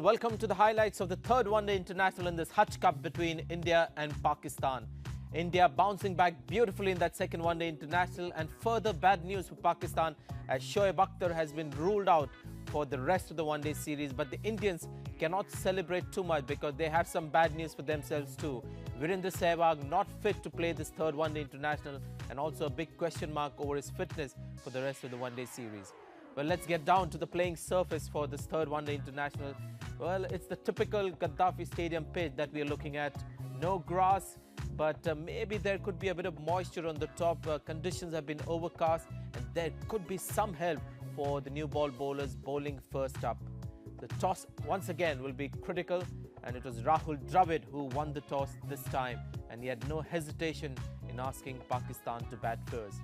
welcome to the highlights of the third one-day international in this Hutch Cup between India and Pakistan. India bouncing back beautifully in that second one-day international, and further bad news for Pakistan as Shoaib Akhtar has been ruled out for the rest of the one-day series. But the Indians cannot celebrate too much because they have some bad news for themselves too. Virendra Sehwag not fit to play this third one-day international, and also a big question mark over his fitness for the rest of the one-day series. Well, let's get down to the playing surface for this third one-day international. Well, it's the typical Gaddafi Stadium pitch that we are looking at. No grass, but maybe there could be a bit of moisture on the top. Conditions have been overcast, and there could be some help for the new ball bowlers bowling first up. The toss once again will be critical, and it was Rahul Dravid who won the toss this time, and he had no hesitation in asking Pakistan to bat first.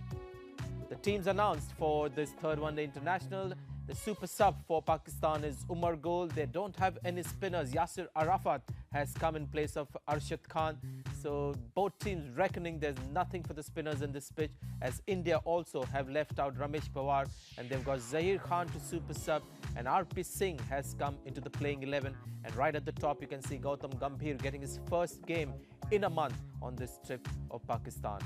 The teams announced for this third one-day international. The super sub for Pakistan is Umar Gul. They don't have any spinners. Yasir Arafat has come in place of Arshad Khan. So both teams reckoning there's nothing for the spinners in this pitch, as India also have left out Ramesh Pawar, and they've got Zahir Khan to super sub, and RP Singh has come into the playing 11. And right at the top you can see Gautam Gambhir getting his first game in a month on this trip of Pakistan.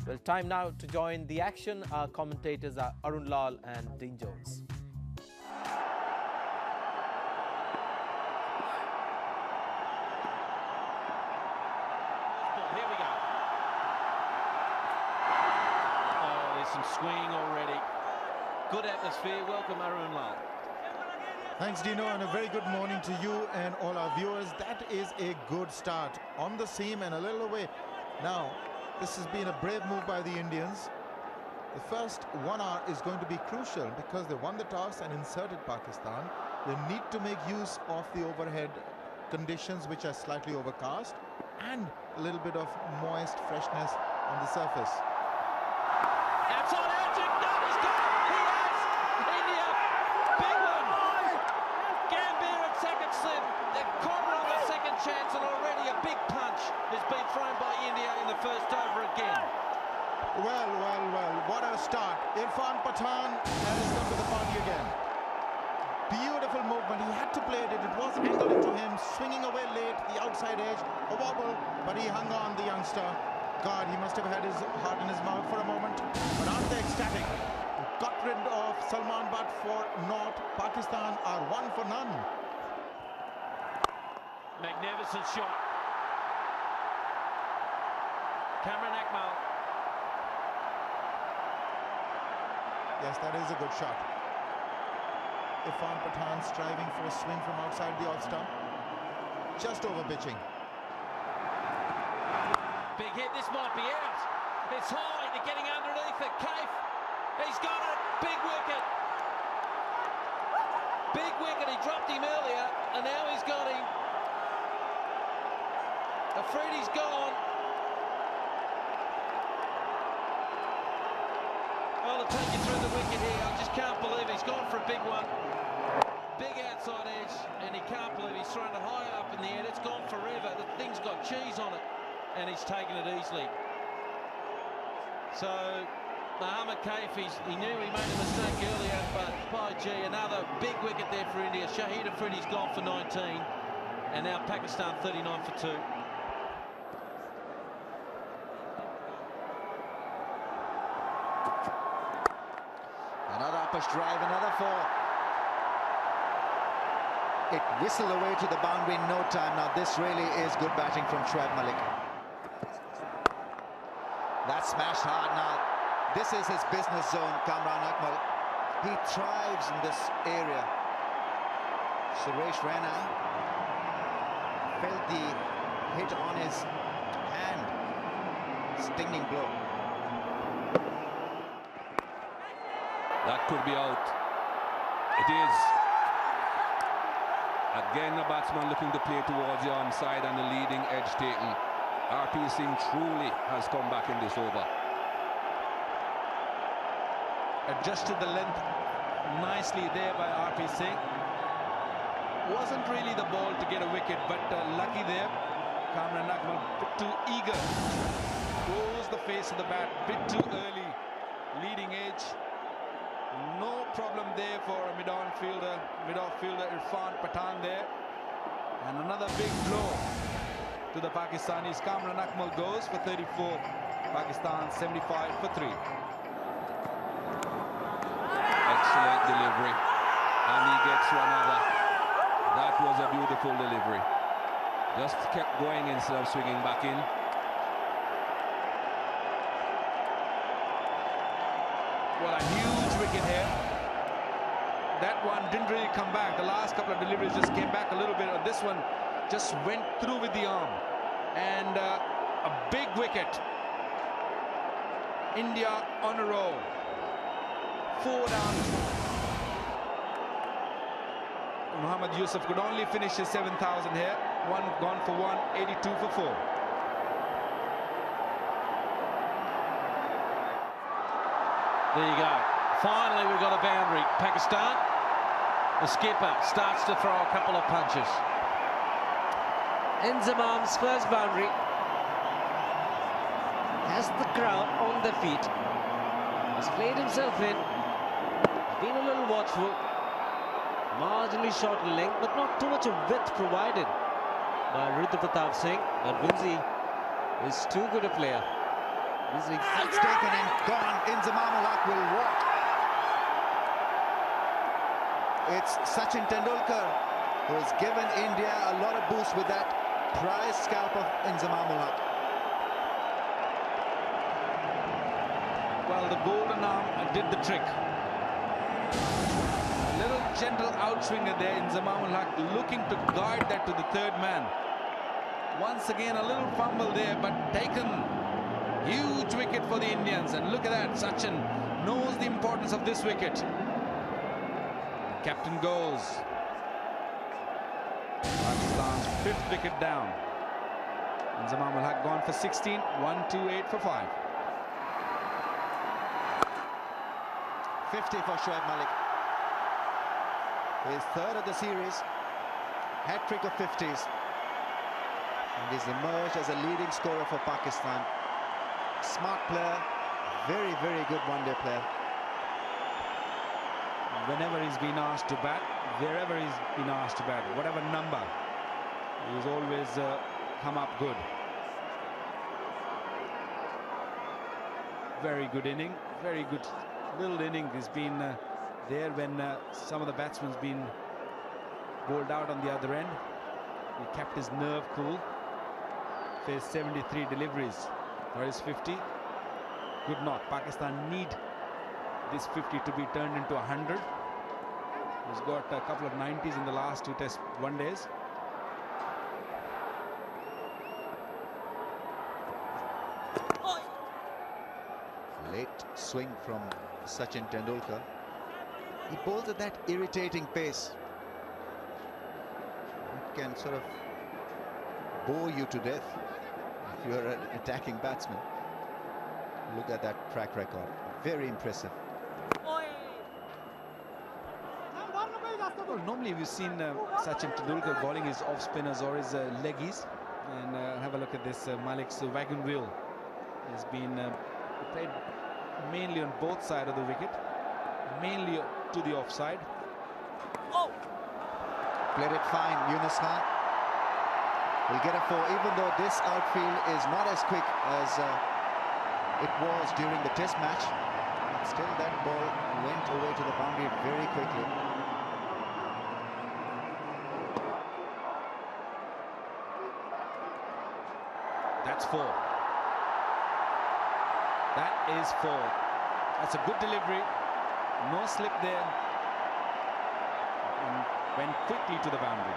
Well, time now to join the action. Our commentators are Arun Lal and Dean Jones. Here we go. Oh, there's some swinging already. Good atmosphere. Welcome, Arun Lal. Thanks, Dino, and a very good morning to you and all our viewers. That is a good start. On the seam and a little away. Now, this has been a brave move by the Indians. The first 1 hour is going to be crucial because they won the toss and inserted Pakistan. They need to make use of the overhead conditions, which are slightly overcast, and a little bit of moist freshness on the surface. Outside edge, no, he's got it. He has. India, big one. Gambhir at second slip. They're corner on the second chance, and already a big punch has been thrown by India in the first over again. Well, what a start. Irfan Pathan has come to the party again. Beautiful movement. He had to play it. It was angled into him, swinging away late, the outside edge, a wobble, but he hung on, the youngster. God, he must have had his heart in his mouth for a moment. But aren't they ecstatic? Got rid of Salman Butt for naught. Pakistan are 1 for none. Magnificent shot. Cameron Akmal. Yes, that is a good shot. Irfan Pathan striving for a swing from outside the off-stump. Just over pitching. Big hit, this might be out. It's high, they're getting underneath it. Kaif, he's got it. Big wicket. Big wicket, he dropped him earlier, and now he's got him. Afridi's gone. Well, to take you through the wicket here, I just can't believe he's gone for a big one. Big outside edge, and he can't believe he's thrown it high up in the air. It's gone forever. The thing's got cheese on it, and he's taken it easily. So, Mohammad Kaif, he knew he made a mistake earlier, but by gee, another big wicket there for India. Shahid Afridi's gone for 19, and now Pakistan 39 for 2. Another uppers drive, another 4. It whistled away to the boundary in no time. Now this really is good batting from Shoaib Malik. That smashed hard now. This is his business zone, Kamran Akmal. He thrives in this area. Suresh Raina felt the hit on his hand. Stinging blow. That could be out. It is. Again, the batsman looking to play towards the onside and the leading edge taken. RP Singh truly has come back in this over. Adjusted the length nicely there by RP Singh. Wasn't really the ball to get a wicket, but lucky there. Kamran Akmal a bit too eager. Goes the face of the bat, bit too early. Leading edge. No problem there for a mid-off fielder Irfan Pathan there. And another big blow to the Pakistanis. Kamran Akmal goes for 34. Pakistan 75 for 3. Excellent delivery. And he gets another. That was a beautiful delivery. Just kept going instead of swinging back in. Well, a huge wicket here. That one didn't really come back. The last couple of deliveries just came back a little bit. This one just went through with the arm. And a big wicket. India on a roll. 4 down. Muhammad Yusuf could only finish his 7,000 here. One gone for 1, 82 for 4. There you go. Finally, we've got a boundary. Pakistan, the skipper, starts to throw a couple of punches. Inzamam's first boundary has the crowd on their feet. He's played himself in, been a little watchful, marginally short in length, but not too much of width provided by Rudra Pratap Singh. But Vinzi is too good a player. It's taken and gone. Inzamam Haq will walk. It's Sachin Tendulkar who has given India a lot of boost with that prize scalp of Inzamam Haq. Well, the golden arm did the trick. A little gentle outswinger there in Inzamam Haq, looking to guide that to the third man. Once again, a little fumble there, but taken. Huge wicket for the Indians, and look at that. Sachin knows the importance of this wicket. The captain goes. Pakistan's 5th wicket down. Inzamam Haq gone for 16, 128 for 5. 50 for Shoaib Malik. His 3rd of the series. Hat-trick of 50s. And he's emerged as a leading scorer for Pakistan. Smart player, very, very good one-day player. Whenever he's been asked to bat, wherever he's been asked to bat, whatever number, he's always come up good. Very good inning, very good little inning. He's been there when some of the batsmen's been bowled out on the other end. He kept his nerve cool. Faced 73 deliveries. There is 50. Good knock. Pakistan need this 50 to be turned into 100. He's got a couple of 90s in the last 2 test one-days. Late swing from Sachin Tendulkar. He bowls at that irritating pace. It can sort of bore you to death if you're an attacking batsman. Look at that track record. Very impressive. Well, normally we've seen Sachin Tendulkar bowling his off-spinners or his leggies. And have a look at this. Malik's wagon wheel has been played mainly on both sides of the wicket, mainly to the offside. Played it fine. Yunus Khan will get a 4, even though this outfield is not as quick as it was during the test match. But still, that ball went away to the boundary very quickly. That's 4. That is 4. That's a good delivery. No slip there. And went quickly to the boundary.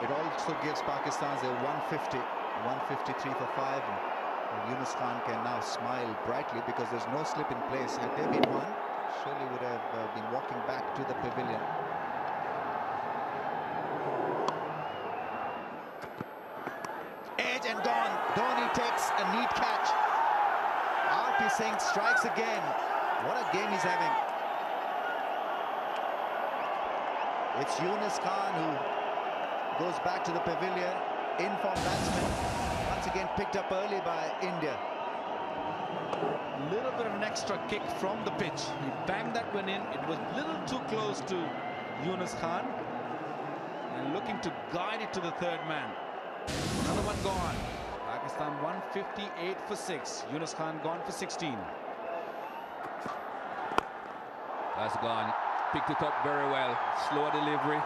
It also gives Pakistan their 150, 153 for 5. And Yunus Khan can now smile brightly because there's no slip in place. Had there been one, surely would have been walking back to the pavilion. Edge and gone. Dhoni takes a neat catch. RP Singh strikes again. What a game he's having. It's Yunus Khan who goes back to the pavilion. In-form batsman. Once again picked up early by India. little bit of an extra kick from the pitch. He banged that one in. It was a little too close to Yunus Khan. And looking to guide it to the third man. Another one gone. Pakistan 158 for 6. Yunus Khan gone for 16. That's gone. Picked it up very well. Slow delivery.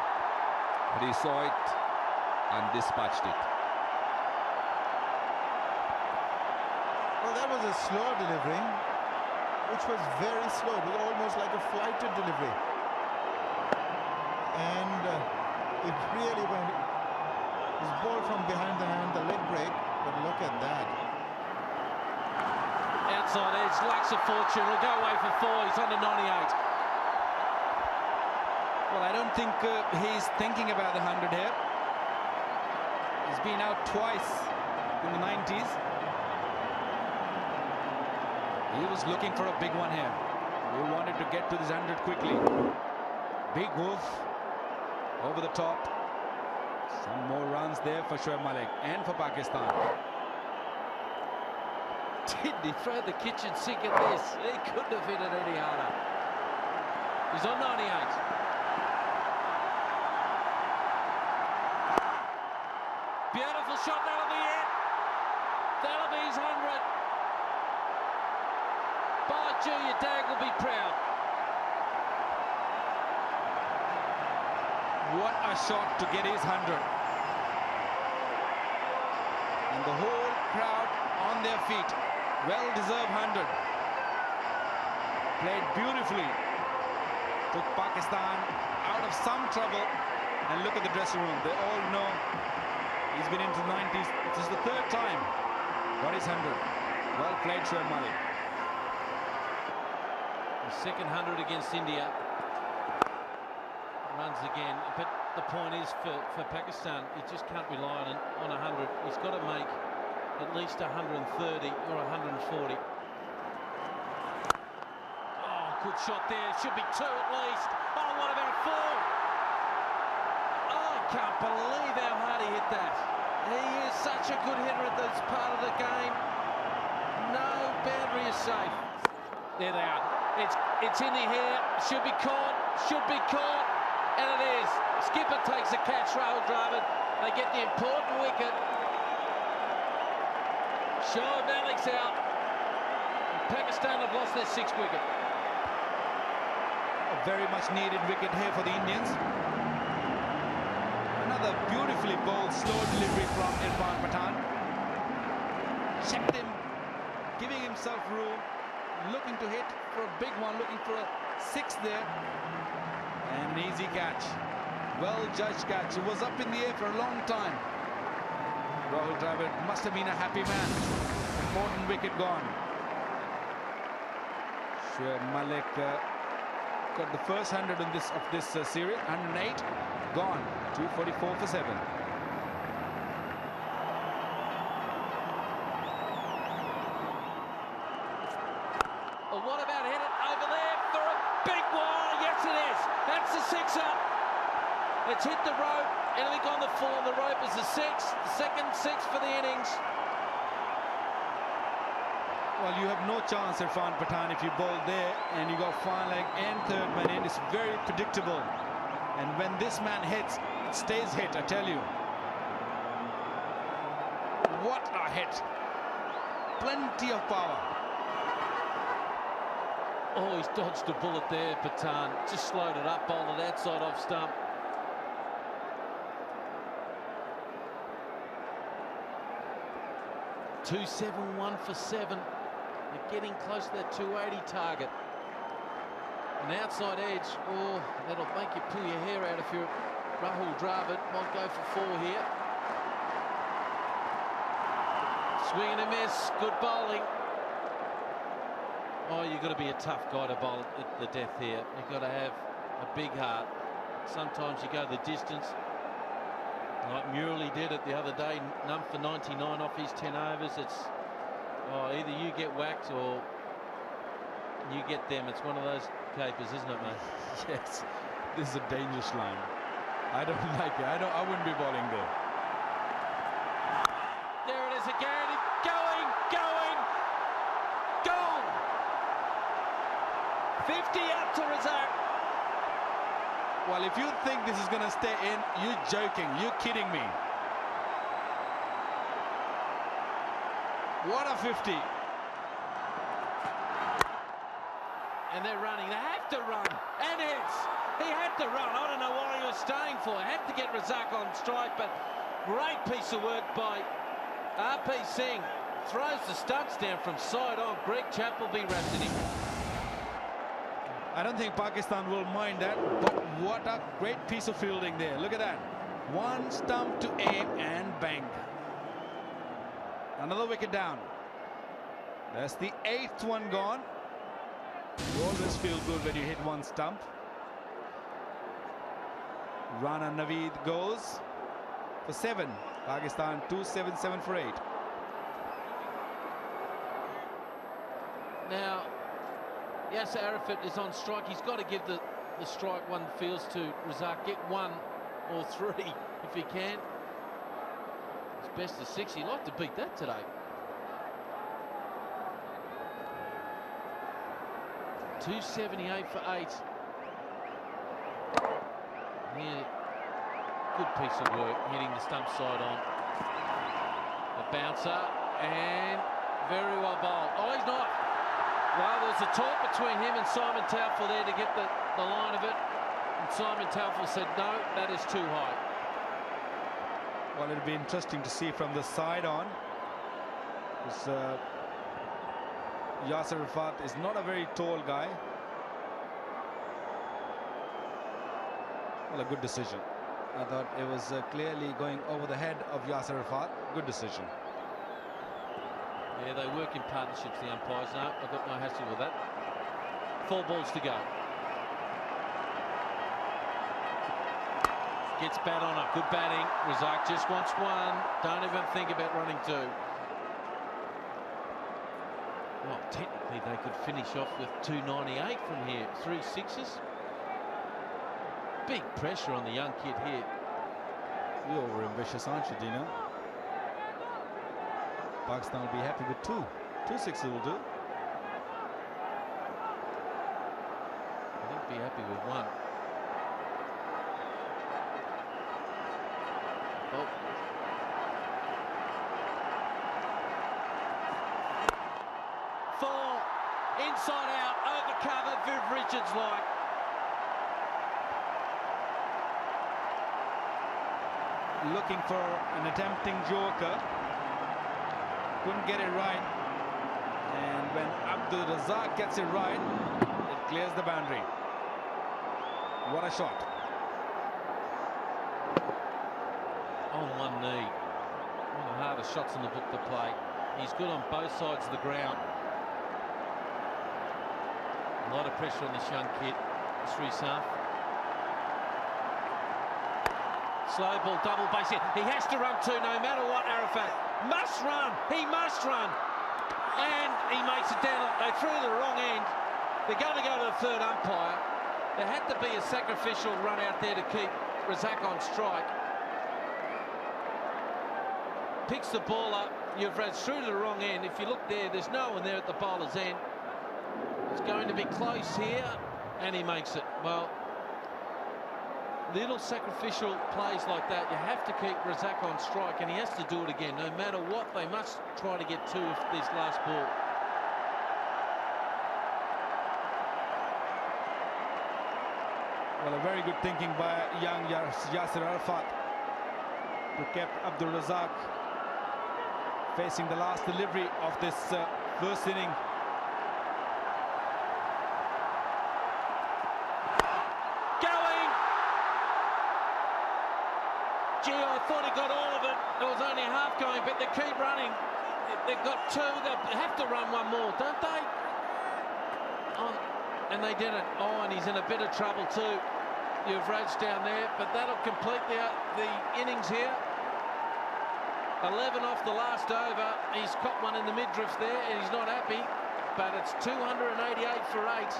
But he saw it and dispatched it. Well, that was a slow delivery, which was very slow. It was almost like a flighted delivery. And it really went. It was ball from behind the hand, the leg break. But look at that. Outside edge, lacks a fortune. He'll go away for 4. He's under 98. Well, I don't think he's thinking about the 100 here. He's been out twice in the 90s. He was looking for a big one here. He wanted to get to this 100 quickly. Big wolf over the top. Some more runs there for Shoaib Malik and for Pakistan. Didn't he throw the kitchen sink at this? He couldn't have hit it any harder. He's on 98. Beautiful shot, that'll be it. That'll be his 100. By Gee, your dad will be proud. What a shot to get his 100. And the whole crowd on their feet. Well-deserved 100. Played beautifully. Took Pakistan out of some trouble. And look at the dressing room. They all know he's been into the 90s. This is the 3rd time. Got his 100. Well played, Shoaib Malik. The second 100 against India. Runs again. But the point is for Pakistan, he just can't rely on 100. He's got to make at least 130 or 140. Oh, good shot there. Should be 2 at least. Oh, what about 4? Oh, I can't believe how hard he hit that. He is such a good hitter at this part of the game. No boundary is safe. There they are. It's in the air. Should be caught. Should be caught. And it is. Skipper takes the catch. Rahul Dravid. They get the important wicket. Shoaib Malik's out. Pakistan have lost their 6th wicket. A very much needed wicket here for the Indians. Another beautifully bowled slow delivery from Irfan Pathan. Checked him, giving himself room, looking to hit for a big one, looking for a 6 there. And an easy catch. Well judged catch. It was up in the air for a long time. Rahul Dravid must have been a happy man. Important wicket gone. Shoaib Malik got the first 100 in this series. 108 gone. 244 for 7. Oh, what about hit it over there for a big one? Yes, it is. That's the 6er. It's hit the rope. Anything on the full on the rope is the 6. The second 6 for the innings. Well, you have no chance, Irfan Pathan, if you bowl there and you got fine leg and third man in. It's very predictable. And when this man hits, it stays hit, I tell you. What a hit. Plenty of power. Oh, he's dodged a bullet there, Pathan. Just slowed it up, bowled it outside off stump. .271 for 7. They're getting close to that 280 target. An outside edge, oh, that'll make you pull your hair out if you're Rahul Dravid. Might go for 4 here. Swing and a miss, good bowling. Oh, you've got to be a tough guy to bowl at the death here. You've got to have a big heart. Sometimes you go the distance. Like Murali did it the other day, none for 99 off his 10 overs. It's either you get whacked or you get them. It's one of those capers, isn't it, mate? Yes, this is a dangerous line. I don't like it. I wouldn't be bowling there. There it is again. Going, gone. to Razak. Well, if you think this is going to stay in, you're joking. You're kidding me. What a 50. And they're running. They have to run. And he had to run. I don't know what he was staying for. Had to get Razak on strike, but great piece of work by RP Singh. Throws the stunts down from side on. Greg Chappell be wrapped in him. I don't think Pakistan will mind that, but what a great piece of fielding there. Look at that. One stump to aim and bang. Another wicket down. That's the 8th one gone. You always feel good when you hit one stump. Rana Naveed goes for 7. Pakistan 277 for 8. Now, Yasser Arafat is on strike. He's got to give the strike one feels to Razak. Get 1 or 3 if he can. It's best of 6. He'd like to beat that today. .278 for 8. Yeah, good piece of work, hitting the stump side on. A bouncer, and very well bowled. Oh, he's not. Well, there was a talk between him and Simon Taufel there to get the line of it. And Simon Taufel said, no, that is too high. Well, it'll be interesting to see from the side on. Yasser Arafat is not a very tall guy. Well, a good decision. I thought it was clearly going over the head of Yasser Arafat. Good decision. Yeah, they work in partnerships, the umpires. No, I've got no hassle with that. 4 balls to go. Gets bat on up. Good batting. Razak just wants 1. Don't even think about running 2. Well, technically they could finish off with 298 from here. 3 6s. Big pressure on the young kid here. You're over-ambitious, aren't you, Dino? Pakistan will be happy with 2. 2 6s will do. I think be happy with 1. Oh. Four. Inside out. Over cover. Viv Richards like. Looking for an attempting joker. Couldn't get it right. And when Abdul Razak gets it right, it clears the boundary. What a shot. On 1 knee. One of the hardest shots in the book to play. He's good on both sides of the ground. A lot of pressure on this young kid, Srisant. Slow ball, double base hit. He has to run 2 no matter what, Arafat. Must run. He must run. And he makes it down. They threw the wrong end. They're going to go to the 3rd umpire. There had to be a sacrificial run out there to keep Razak on strike. Picks the ball up. You've run through to the wrong end. If you look there, there's no one there at the bowler's end. It's going to be close here. And he makes it. Well, little sacrificial plays like that, you have to keep Razak on strike, and he has to do it again. No matter what, they must try to get 2 of this last ball. Well, a very good thinking by young Yasser Arafat to keep Abdul Razak facing the last delivery of this first inning. Gee, I thought he got all of it. There was only half going, but they keep running. They've got 2. They have to run 1 more, don't they? Oh, and they didn't. Oh, and he's in a bit of trouble too. Yuvraj down there, but that'll complete the innings here. 11 off the last over. He's caught one in the midriff there, and he's not happy. But it's 288 for 8.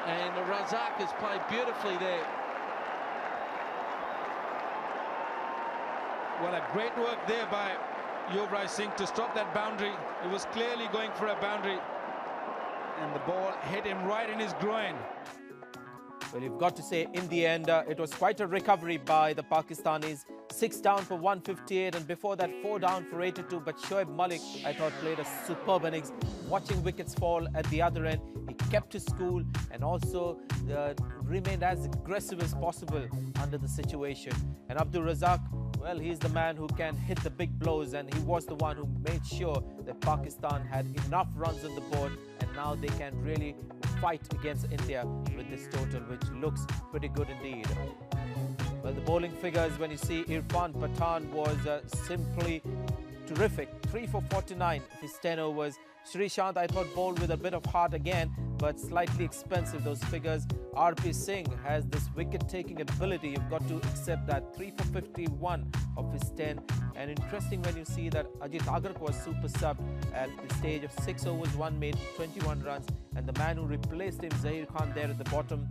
And Razak has played beautifully there. Well, a great work there by Yuvraj Singh to stop that boundary. It was clearly going for a boundary. and the ball hit him right in his groin. Well, you've got to say, in the end, it was quite a recovery by the Pakistanis. 6 down for 158, and before that 4 down for 82. But Shoaib Malik, I thought, played a superb innings. Watching wickets fall at the other end, he kept his cool and also remained as aggressive as possible under the situation. And Abdul Razak, well, he's the man who can hit the big blows, and he was the one who made sure that Pakistan had enough runs on the board, and now they can really fight against India with this total, which looks pretty good indeed. Well, the bowling figures, when you see Irfan Pathan, was simply terrific. 3 for 49 of his 10 overs. Srishant, I thought, bowled with a bit of heart again, but slightly expensive, those figures. RP Singh has this wicket-taking ability. You've got to accept that. 3 for 51 of his 10. And interesting when you see that Ajit Agarkar was super sub at the stage of 6 overs, 1 made, 21 runs. And the man who replaced him, Zahir Khan, there at the bottom,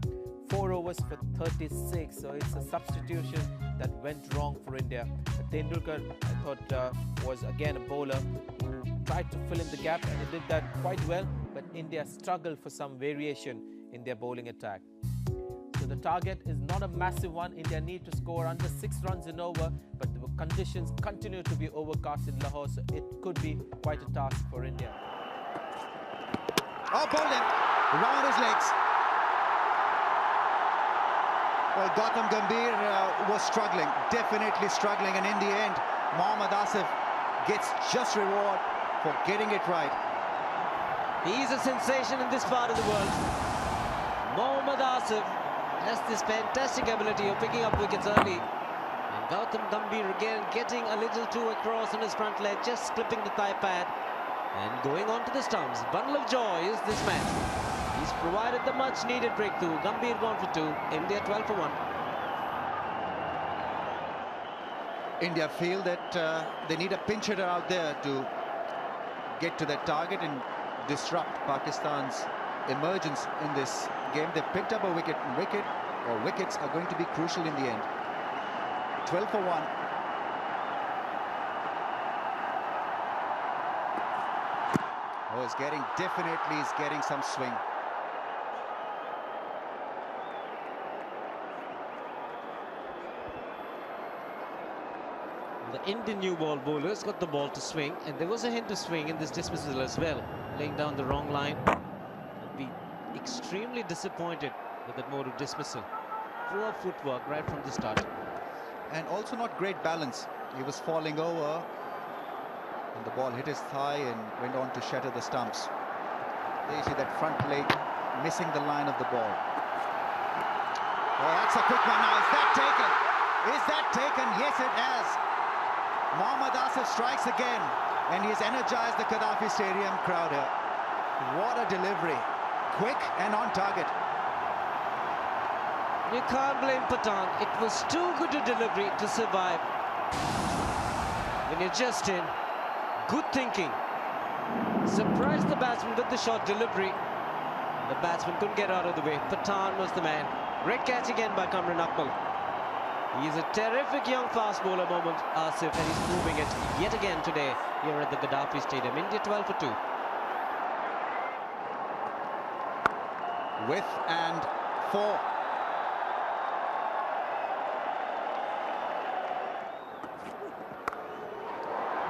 4 overs for 36. So it's a substitution that went wrong for India. Tendulkar, I thought, was again a bowler who tried to fill in the gap, and he did that quite well. But India struggled for some variation in their bowling attack. So the target is not a massive one. India need to score under 6 runs in over, but the conditions continue to be overcast in Lahore, so it could be quite a task for India. Oh, bowled him round his legs. Well, Gautam Gambhir was struggling, definitely struggling, and in the end, Mohammad Asif gets just reward for getting it right. He's a sensation in this part of the world. Mohammad Asif has this fantastic ability of picking up wickets early. And Gautam Gambhir again getting a little too across on his front leg, just clipping the thigh pad and going on to the stumps. Bundle of joy is this match. He's provided the much needed breakthrough. Gambhir gone for 2, India 12 for 1. India feel that they need a pinch hitter out there to get to their target and disrupt Pakistan's emergence in this game. They've picked up a wicket, and wickets are going to be crucial in the end. 12 for 1. Oh, he's getting some swing. The Indian new ball bowlers got the ball to swing, and there was a hint of swing in this dismissal as well. Laying down the wrong line. I'd be extremely disappointed with that mode of dismissal. Poor footwork right from the start. And also not great balance. He was falling over, and the ball hit his thigh and went on to shatter the stumps. There you see that front leg missing the line of the ball. Oh, that's a quick one now. Is that taken? Is that taken? Yes, it has. Mohammad Asif strikes again, and he's energized the Gaddafi Stadium crowd here. What a delivery. Quick and on target. You can't blame Pathan. It was too good a delivery to survive. When you're just in, good thinking. Surprised the batsman with the short delivery. The batsman couldn't get out of the way. Pathan was the man. Great catch again by Kamran Akmal. He's a terrific young fast bowler, Mohammad Asif, and he's proving it yet again today here at the Gaddafi Stadium. India 12 for 2. With and 4.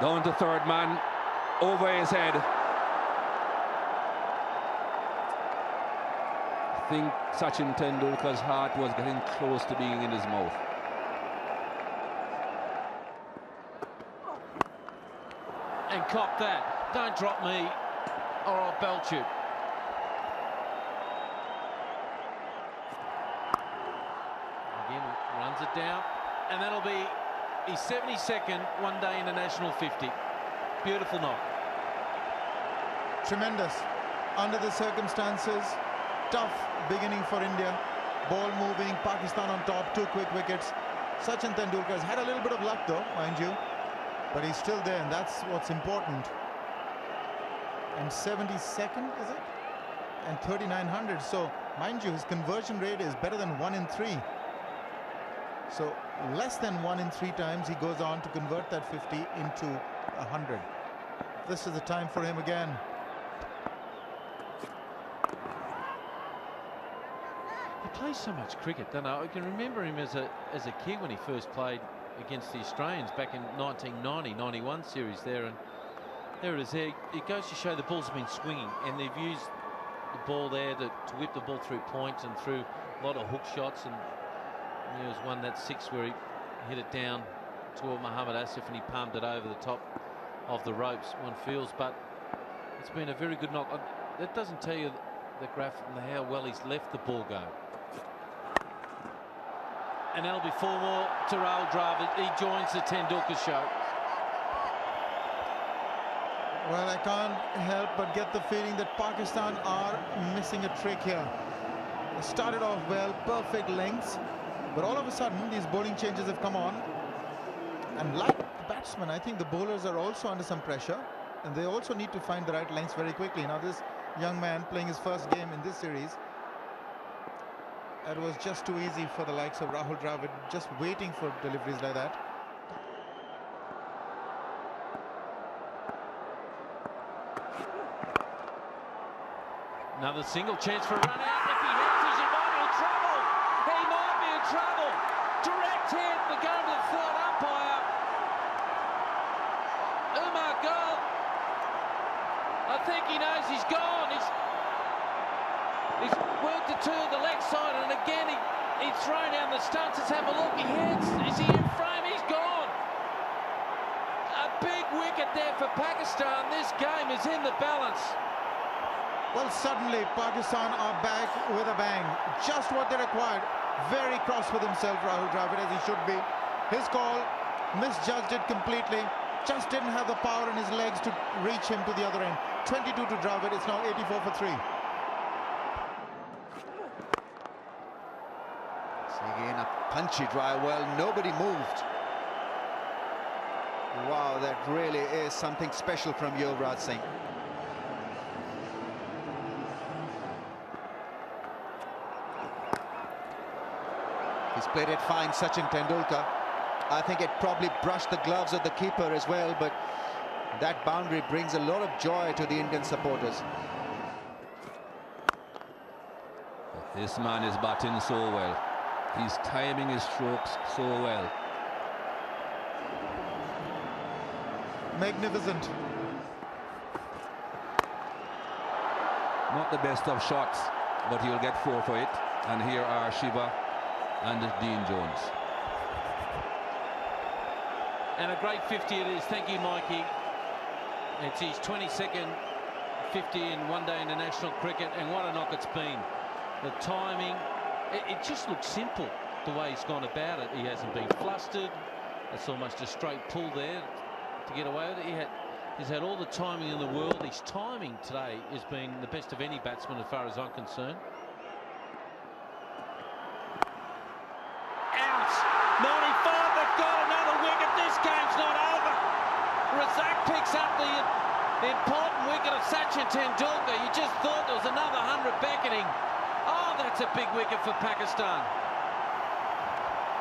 Down to third man, over his head. I think Sachin Tendulkar's heart was getting close to being in his mouth. And cop that. Don't drop me or I'll belt you. Again, runs it down. And that'll be his 72nd one-day international 50. Beautiful knock. Tremendous. Under the circumstances, tough beginning for India. Ball moving, Pakistan on top, 2 quick wickets. Sachin Tendulkar's had a little bit of luck though, mind you. But he's still there, and that's what's important. And 72nd, is it? And 3,900. So, mind you, his conversion rate is better than 1 in 3. So, less than 1 in 3 times he goes on to convert that 50 into 100. This is the time for him again. He plays so much cricket, don't I? I can remember him as a kid when he first played against the Australians back in 1990-91 series there, and there it is. There it goes to show the ball's been swinging, and they've used the ball there to whip the ball through points and through a lot of hook shots. And there was one, that 6, where he hit it down toward Mohammad Asif and he palmed it over the top of the ropes, one feels. But it's been a very good knock. That doesn't tell you the graph and how well he's left the ball go. And that'll be 4 more to Rahul Dravid. He joins the Tendulkar show. Well, I can't help but get the feeling that Pakistan are missing a trick here. They started off well, perfect lengths, but all of a sudden these bowling changes have come on. And like the batsmen, I think the bowlers are also under some pressure, and they also need to find the right lengths very quickly. Now this young man playing his first game in this series, it was just too easy for the likes of Rahul Dravid, just waiting for deliveries like that. Another single chance for a run out. If he hits, he might be in trouble. He might be in trouble. Direct hit. We're going to the third umpire. Umar Gul. I think he knows he's gone. He's worked it to the leg side, and again he's thrown down the stumps. Let's have a look. He hits. Is he in frame? He's gone. A big wicket there for Pakistan. This game is in the balance. Well, suddenly Pakistan are back with a bang. Just what they required. Very cross with himself, Rahul Dravid, as he should be. His call, misjudged it completely. Just didn't have the power in his legs to reach him to the other end. 22 to Dravid. It's now 84 for 3. So again, a punchy drive. Well, nobody moved. Wow, that really is something special from Yuvraj Singh. He's played it fine, Sachin Tendulkar. I think it probably brushed the gloves of the keeper as well, but that boundary brings a lot of joy to the Indian supporters. This man is batting so well. He's timing his strokes so well. Magnificent. Not the best of shots, but he'll get 4 for it. And here are Shiva and Dean Jones. And a great 50 it is. Thank you, Mikey. It's his 22nd 50 in one-day international cricket, and what a knock it's been. The timing, it just looks simple the way he's gone about it. He hasn't been flustered. It's almost a straight pull there to get away with it. He's had all the timing in the world. His timing today has been the best of any batsman as far as I'm concerned. Out! 95, they've got another wicket. This game's not over. Razak picks up the important wicket of Sachin Tendulkar. You just thought there was another 100 beckoning. Oh, that's a big wicket for Pakistan.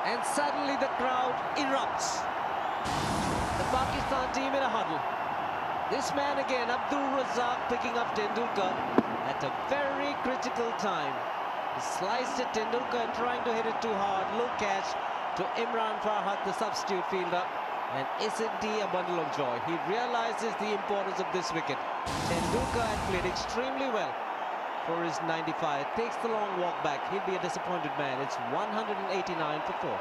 And suddenly the crowd erupts. The Pakistan team in a huddle. This man again, Abdul Razak, picking up Tendulkar at a very critical time. He sliced at Tendulkar, trying to hit it too hard. Low catch to Imran Farhat, the substitute fielder. And isn't he a bundle of joy? He realizes the importance of this wicket. Tendulkar had played extremely well for his 95. Takes the long walk back. He'll be a disappointed man. It's 189 for 4.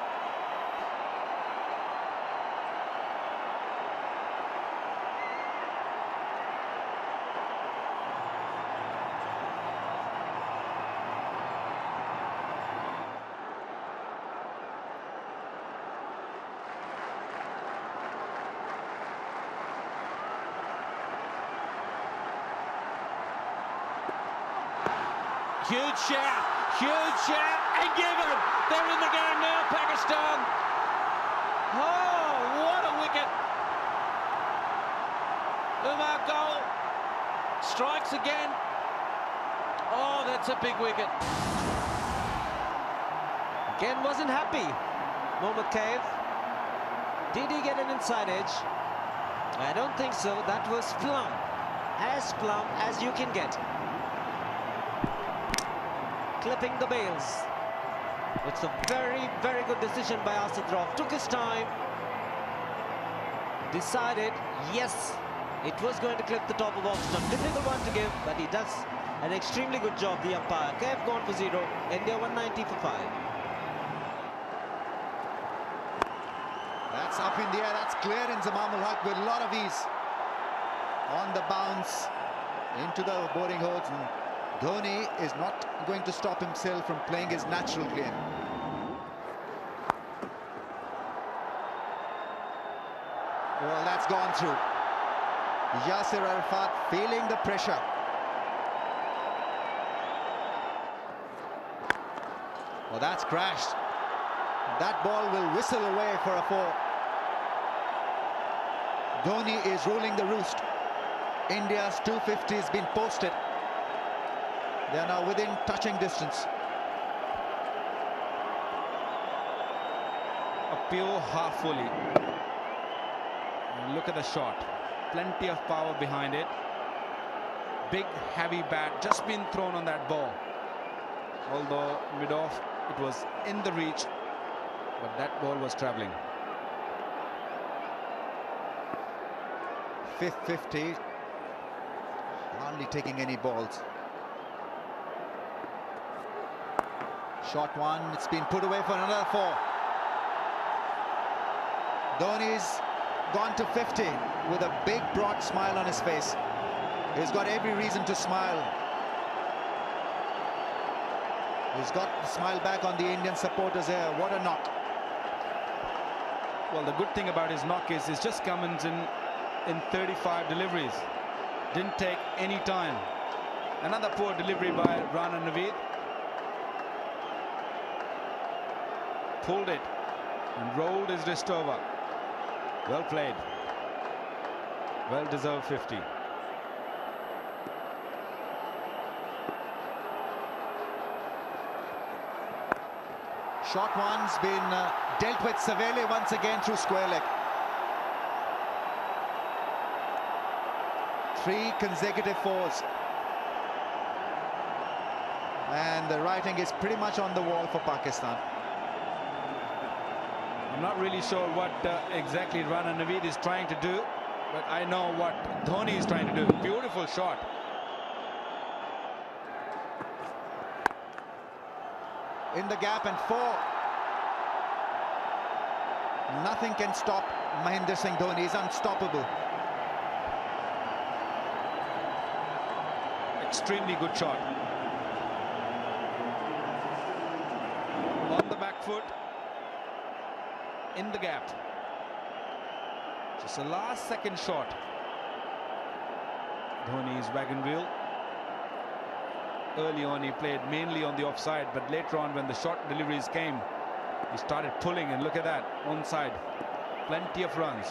Huge shout, and given. They're in the game now, Pakistan. Oh, what a wicket. Umar Gul strikes again. Oh, that's a big wicket. Again, wasn't happy. Mohammad Kaif. Did he get an inside edge? I don't think so. That was plumb as you can get. clipping the bails. It's a very, very good decision by Asad. Took his time, decided, yes, it was going to clip the top of off stump. Difficult one to give, but he does an extremely good job, the umpire. KF gone for 0, India 190 for 5. That's up in the air, that's clearance of Hutch with a lot of ease. On the bounce, into the boarding holes, and Dhoni is not going to stop himself from playing his natural game. Well, that's gone through. Yasir Arafat feeling the pressure. Well, that's crashed. That ball will whistle away for a 4. Dhoni is ruling the roost. India's 250 has been posted. They are now within touching distance. A pure half volley. And look at the shot. Plenty of power behind it. Big, heavy bat just been thrown on that ball. Although mid-off, it was in the reach, but that ball was travelling. Fifth 50. Hardly taking any balls. Shot one, it's been put away for another 4. Dhoni's gone to 50 with a big broad smile on his face. He's got every reason to smile. He's got the smile back on the Indian supporters here. What a knock. Well, the good thing about his knock is it's just coming in 35 deliveries. Didn't take any time. Another poor delivery by Rana Naveed. Pulled it and rolled his wrist over. Well played. Well deserved 50. Shot one's been dealt with severely once again through square leg. 3 consecutive 4s. And the writing is pretty much on the wall for Pakistan. I'm not really sure what exactly Rana Naveed is trying to do, but I know what Dhoni is trying to do. Beautiful shot. In the gap and 4. Nothing can stop Mahendra Singh Dhoni. He's unstoppable. Extremely good shot. On the back foot. In the gap. Just a last second shot. Dhoni's wagon wheel. Early on he played mainly on the offside, but later on when the short deliveries came, he started pulling, and look at that, onside. Plenty of runs.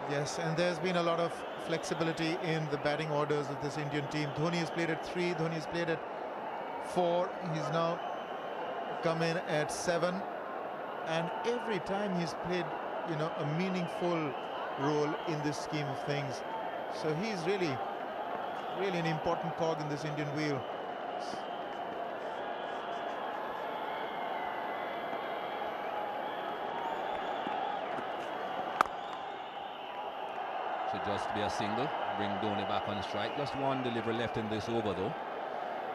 Yes, and there's been a lot of flexibility in the batting orders of this Indian team. Dhoni has played at 3, Dhoni has played at 4. He's now come in at 7. And every time he's played, you know, a meaningful role in this scheme of things. So he's really an important cog in this Indian wheel. Should just be a single, bring Dhoni back on strike. Just one delivery left in this over though.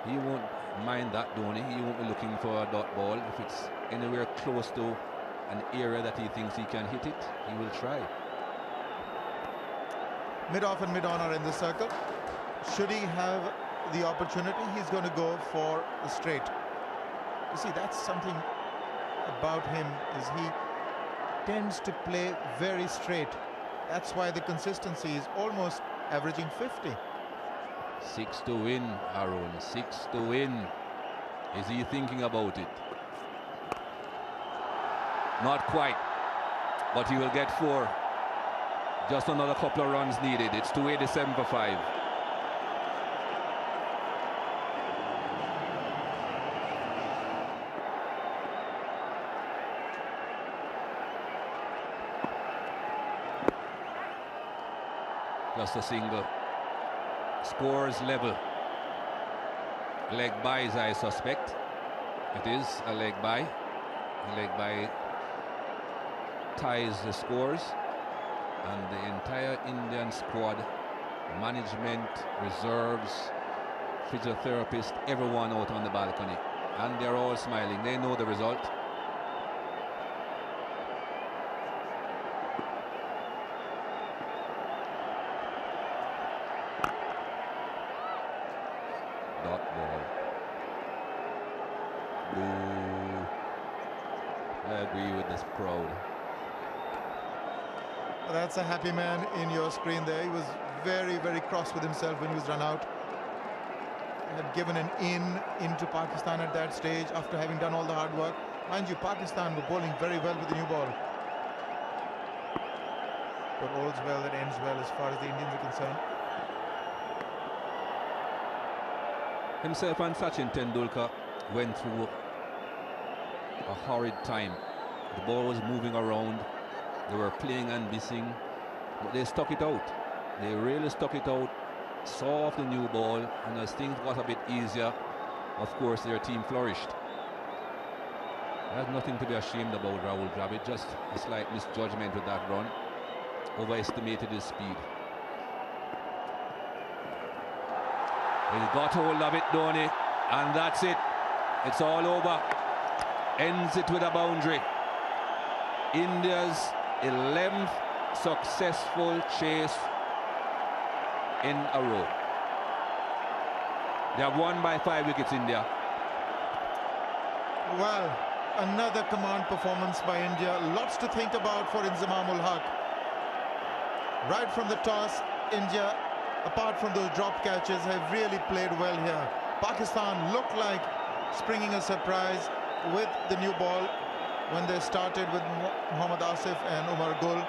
He won't mind that, Dhoni. He won't be looking for a dot ball. If it's anywhere close to an area that he thinks he can hit it, he will try. Mid-off and mid-on are in the circle. Should he have the opportunity, he's going to go for the straight. You see, that's something about him, is he tends to play very straight. That's why the consistency is almost averaging 50. 6 to win, Aaron. 6 to win. Is he thinking about it? Not quite, but he will get 4. Just another couple of runs needed. It's 287 for 5. Just a single. Scores level. Leg buys, I suspect. It is a leg buy. A leg buy ties the scores. And the entire Indian squad, management, reserves, physiotherapist, everyone out on the balcony. And they're all smiling. They know the result. Dot ball. Boo. I agree with this crowd. That's a happy man in your screen there. He was very, very cross with himself when he was run out. Had given an into Pakistan at that stage after having done all the hard work. Mind you, Pakistan were bowling very well with the new ball. But all's well that ends well as far as the Indians are concerned. Himself and Sachin Tendulkar went through a horrid time. The ball was moving around. They were playing and missing, but they stuck it out. They really stuck it out, saw off the new ball, and as things got a bit easier, of course, their team flourished. There's nothing to be ashamed about, Rahul Dravid. Just a slight misjudgment with that run. Overestimated his speed. He's got hold of it, Dhoni, and that's it. It's all over. Ends it with a boundary. India's 11th successful chase in a row. They have won by 5 wickets, India. Well, another command performance by India. Lots to think about for Inzamam-ul-Haq. Right from the toss, India, apart from those drop catches, have really played well here. Pakistan looked like springing a surprise with the new ball when they started with Mohammad Asif and Umar Gul,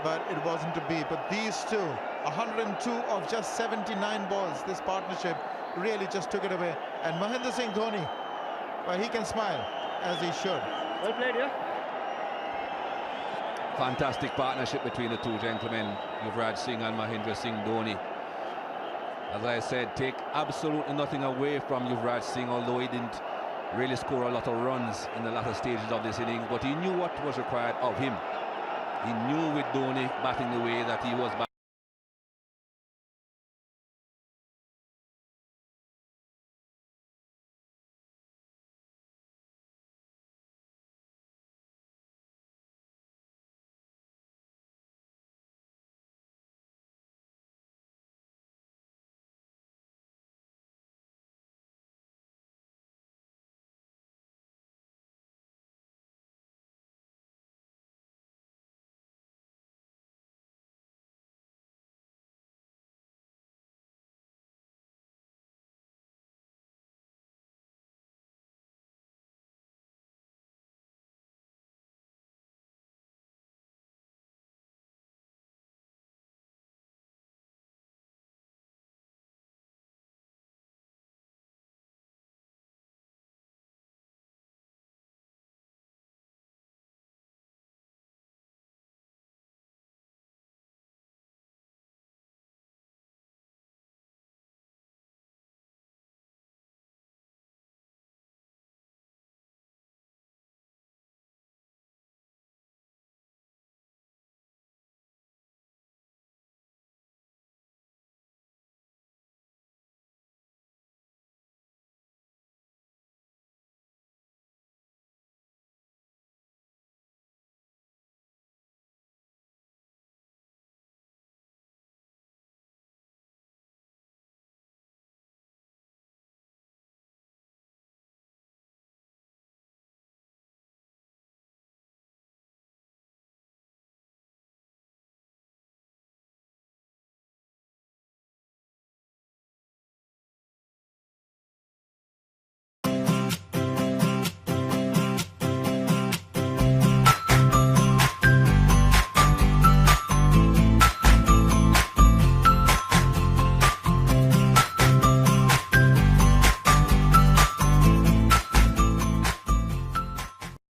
but it wasn't to be. But these two, 102 of just 79 balls, this partnership really just took it away. And Mahendra Singh Dhoni, well, he can smile, as he should. Well played, yeah. Fantastic partnership between the two gentlemen, Yuvraj Singh and Mahendra Singh Dhoni. As I said, take absolutely nothing away from Yuvraj Singh, although he didn't really score a lot of runs in the latter stages of this inning, but he knew what was required of him. He knew with Dhoni batting the way that he was batting.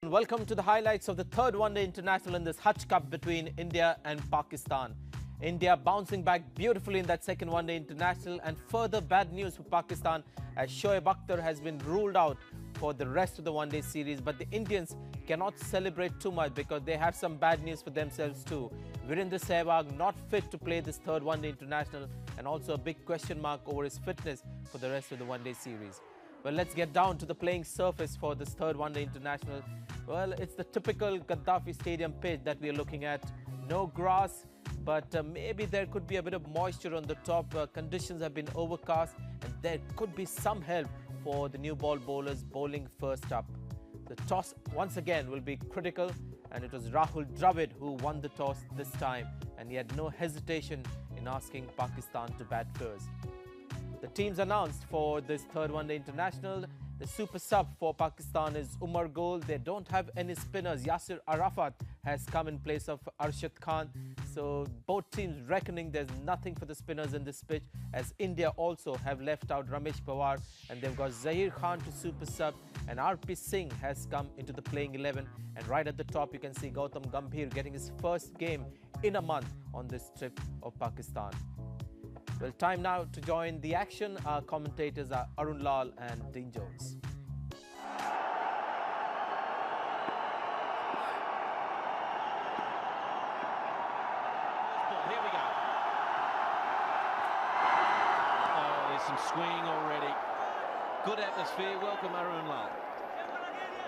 Welcome to the highlights of the third one-day international in this Hutch Cup between India and Pakistan. India bouncing back beautifully in that second one-day international, and further bad news for Pakistan as Shoaib Akhtar has been ruled out for the rest of the one-day series. But the Indians cannot celebrate too much because they have some bad news for themselves too. Virendra Sehwag not fit to play this third one-day international, and also a big question mark over his fitness for the rest of the one-day series. Well, let's get down to the playing surface for this third one-day international. Well, it's the typical Gaddafi Stadium pitch that we are looking at. No grass, but maybe there could be a bit of moisture on the top. Conditions have been overcast, and there could be some help for the new ball bowlers bowling first up. The toss once again will be critical, and it was Rahul Dravid who won the toss this time, and he had no hesitation in asking Pakistan to bat first. The teams announced for this third one-day international. The super sub for Pakistan is Umar Gul. They don't have any spinners. Yasir Arafat has come in place of Arshad Khan. So both teams reckoning there's nothing for the spinners in this pitch, as India also have left out Ramesh Pawar, and they've got Zahir Khan to super sub, and RP Singh has come into the playing 11. And right at the top you can see Gautam Gambhir getting his first game in a month on this trip of Pakistan. Well, time now to join the action. Our commentators are Arun Lal and Dean Jones. Here we go. Oh, there's some swinging already. Good atmosphere. Welcome, Arun Lal.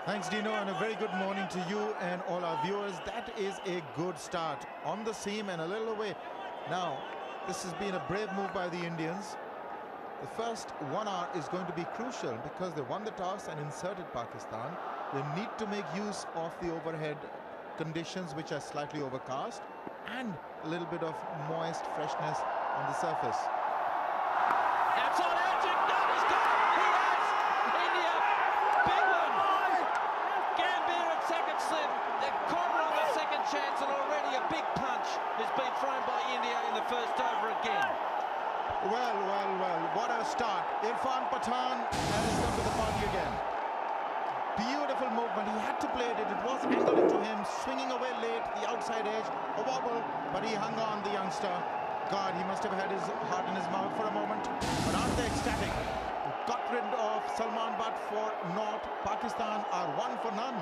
Thanks, Dino, and a very good morning to you and all our viewers. That is a good start. On the seam and a little away. Now, this has been a brave move by the Indians. The first 1 hour is going to be crucial because they won the toss and inserted Pakistan. They need to make use of the overhead conditions, which are slightly overcast, and a little bit of moist freshness on the surface. Outside edge, Dhoni's got it. He has. India, big one. Gambhir at second slip. They're cornered on the second chance, and already a big punch has been thrown by India in the first over again. Well, what a start. Irfan Pathan has come to the party again. Beautiful movement. He had to play it. It was angled into him, swinging away late, the outside edge, a wobble, but he hung on, the youngster. God, he must have had his heart in his mouth for a moment. But aren't they ecstatic? Got rid of Salman Butt for naught. Pakistan are 1 for none.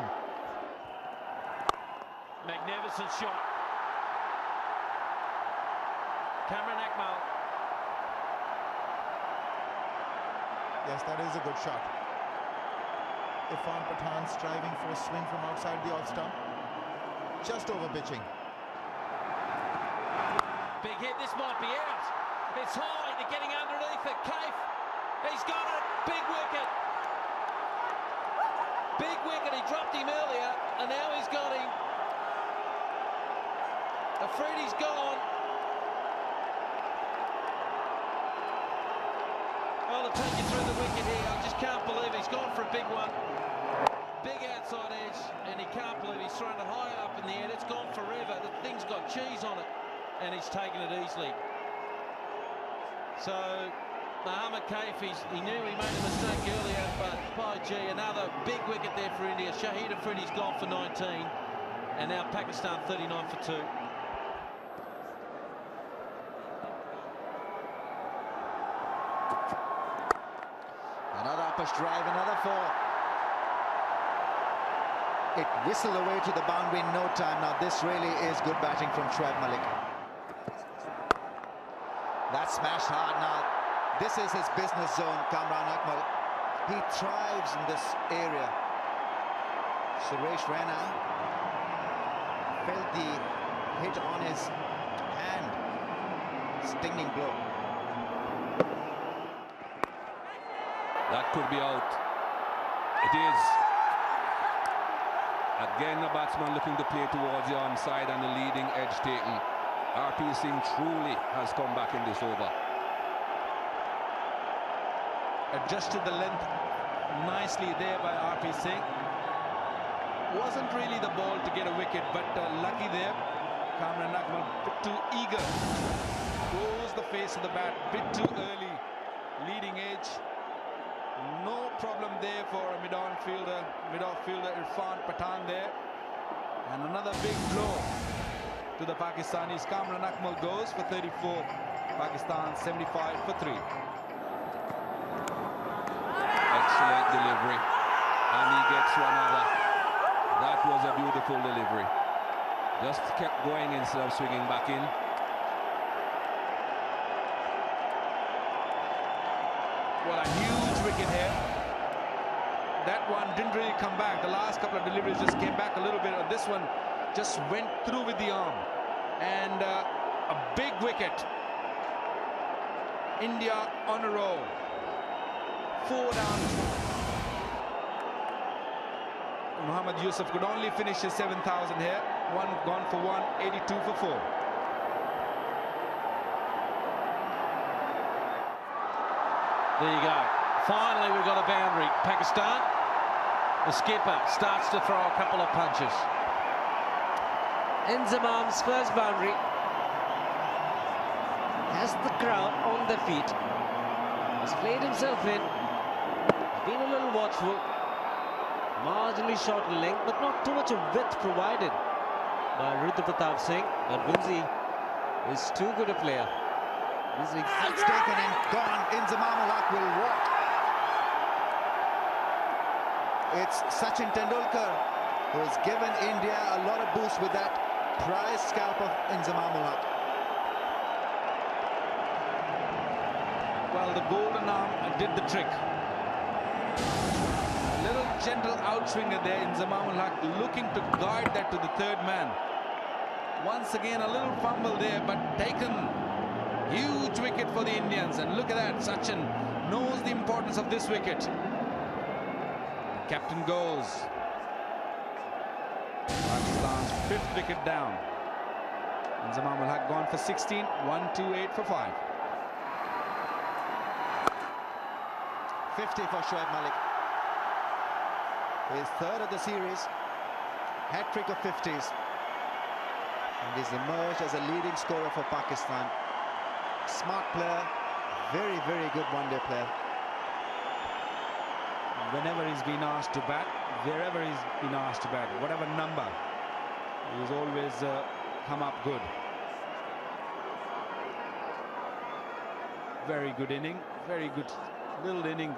Magnificent shot. Cameron Akmal. Yes, that is a good shot. Irfan Pathan striving for a swing from outside the off-stump. Just over pitching. Big hit, this might be out. It's high, they're getting underneath it. Kaif, he's got it. Big wicket. Big wicket, he dropped him earlier, and now he's got him. Afridi's gone. Well, to take you through the wicket here, I just can't believe he's gone for a big one. Big outside edge, and he can't believe he's thrown it high up in the air. It's gone forever. The thing's got cheese on it, and he's taken it easily. So, Mohammad Kaif, he knew he made a mistake earlier, but by gee, another big wicket there for India. Shahid Afridi's gone for 19, and now Pakistan 39 for 2. Another uppers drive, another 4. It whistled away to the boundary in no time. Now this really is good batting from Shoaib Malik. That smashed hard. Now this is his business zone, Kamran Akmal. He thrives in this area. Suresh Raina felt the hit on his hand. Stinging blow. That could be out. It is. Again, the batsman looking to play towards the onside and the leading edge taken. RP Singh truly has come back in this over. Adjusted the length nicely there by RP Singh. Wasn't really the ball to get a wicket, but lucky there. Kamran Akmal a bit too eager. Goes the face of the bat, bit too early. Leading edge. No problem there for a mid-off fielder Irfan Pathan there. And another big blow. to the Pakistanis. Kamran Akmal goes for 34. Pakistan 75 for 3. Excellent delivery. And he gets another. That was a beautiful delivery. Just kept going instead of swinging back in. Well, a huge wicket here. That one didn't really come back. The last couple of deliveries just came back a little bit. This one just went through with the arm. And a big wicket. India on a roll. 4 down. Muhammad Yusuf could only finish his 7,000 here. One gone for 1, 82 for 4. There you go. Finally, we've got a boundary. Pakistan, the skipper, starts to throw a couple of punches. Inzamam's first boundary has the crowd on their feet. Has played himself in. Been a little watchful. Marginally short in length, but not too much of width provided by Rudra Pratap Singh. But Winzy is too good a player. It's taken and gone. Inzamam ul Haq will walk. It's Sachin Tendulkar who has given India a lot of boost with that prize scalp of Inzamam ul Haq. Well, the golden arm did the trick. A little gentle outswinger there in Inzamam ul Haq, looking to guide that to the third man. Once again, a little fumble there, but taken. Huge wicket for the Indians, and look at that. Sachin knows the importance of this wicket. The captain goes. Pakistan's 5th wicket down. Inzamam ul Haq gone for 16, 128 for 5. 50 for Shoaib Malik. His 3rd of the series. Hat-trick of 50s. And he's emerged as a leading scorer for Pakistan. Smart player, very, very good one-day player. Whenever he's been asked to bat, wherever he's been asked to bat, whatever number, he's always come up good. Very good inning, very good little inning